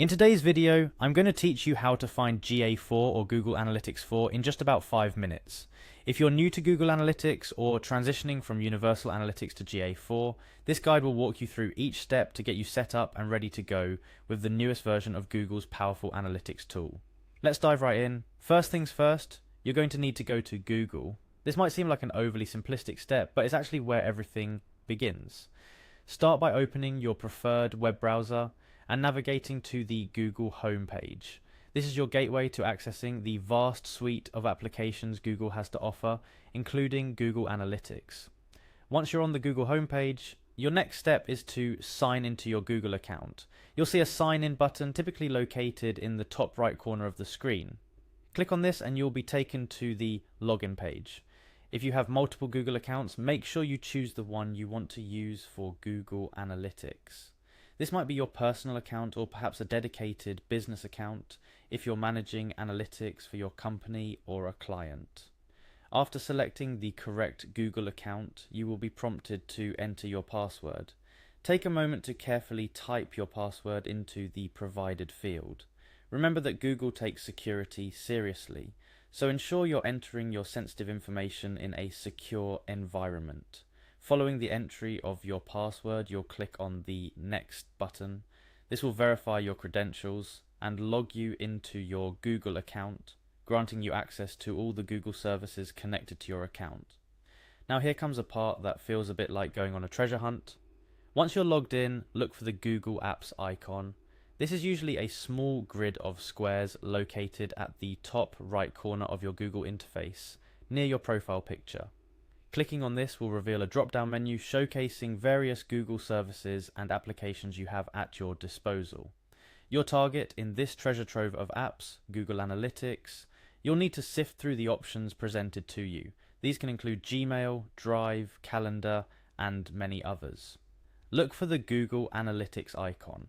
In today's video, I'm going to teach you how to find GA4 or Google Analytics 4 in just about 5 minutes. If you're new to Google Analytics or transitioning from Universal Analytics to GA4, this guide will walk you through each step to get you set up and ready to go with the newest version of Google's powerful analytics tool. Let's dive right in. First things first, you're going to need to go to Google. This might seem like an overly simplistic step, but it's actually where everything begins. Start by opening your preferred web browser and navigating to the Google homepage. This is your gateway to accessing the vast suite of applications Google has to offer, including Google Analytics. Once you're on the Google homepage, your next step is to sign into your Google account. You'll see a sign in button typically located in the top right corner of the screen. Click on this and you'll be taken to the login page. If you have multiple Google accounts, make sure you choose the one you want to use for Google Analytics. This might be your personal account or perhaps a dedicated business account if you're managing analytics for your company or a client. After selecting the correct Google account, you will be prompted to enter your password. Take a moment to carefully type your password into the provided field. Remember that Google takes security seriously, so ensure you're entering your sensitive information in a secure environment. Following the entry of your password, you'll click on the Next button. This will verify your credentials and log you into your Google account, granting you access to all the Google services connected to your account. Now here comes a part that feels a bit like going on a treasure hunt. Once you're logged in, look for the Google Apps icon. This is usually a small grid of squares located at the top right corner of your Google interface, near your profile picture. Clicking on this will reveal a drop-down menu showcasing various Google services and applications you have at your disposal. Your target in this treasure trove of apps, Google Analytics, you'll need to sift through the options presented to you. These can include Gmail, Drive, Calendar, and many others. Look for the Google Analytics icon.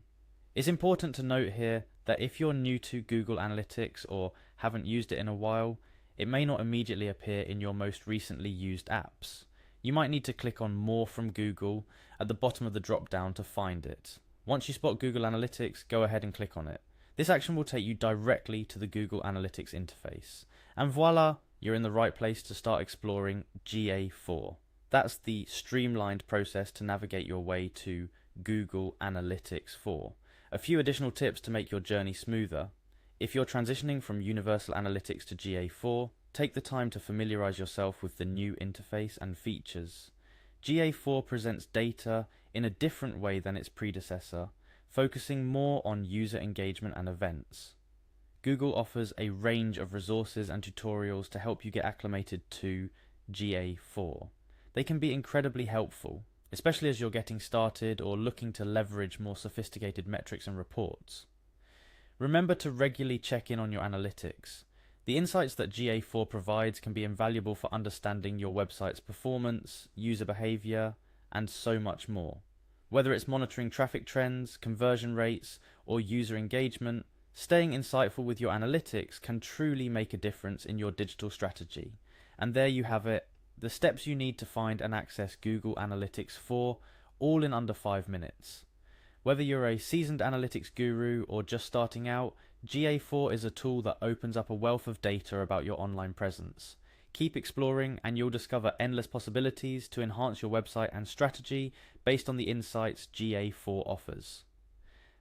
It's important to note here that if you're new to Google Analytics or haven't used it in a while, it may not immediately appear in your most recently used apps. You might need to click on More from Google at the bottom of the drop-down to find it. Once you spot Google Analytics, go ahead and click on it. This action will take you directly to the Google Analytics interface. And voila, you're in the right place to start exploring GA4. That's the streamlined process to navigate your way to Google Analytics 4. A few additional tips to make your journey smoother. If you're transitioning from Universal Analytics to GA4, take the time to familiarize yourself with the new interface and features. GA4 presents data in a different way than its predecessor, focusing more on user engagement and events. Google offers a range of resources and tutorials to help you get acclimated to GA4. They can be incredibly helpful, especially as you're getting started or looking to leverage more sophisticated metrics and reports. Remember to regularly check in on your analytics. The insights that GA4 provides can be invaluable for understanding your website's performance, user behavior, and so much more. Whether it's monitoring traffic trends, conversion rates, or user engagement, staying insightful with your analytics can truly make a difference in your digital strategy. And there you have it, the steps you need to find and access Google Analytics 4, all in under 5 minutes. Whether you're a seasoned analytics guru or just starting out, GA4 is a tool that opens up a wealth of data about your online presence. Keep exploring and you'll discover endless possibilities to enhance your website and strategy based on the insights GA4 offers.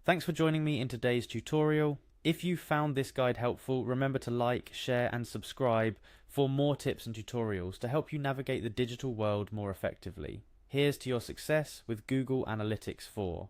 Thanks for joining me in today's tutorial. If you found this guide helpful, remember to like, share and subscribe for more tips and tutorials to help you navigate the digital world more effectively. Here's to your success with Google Analytics 4.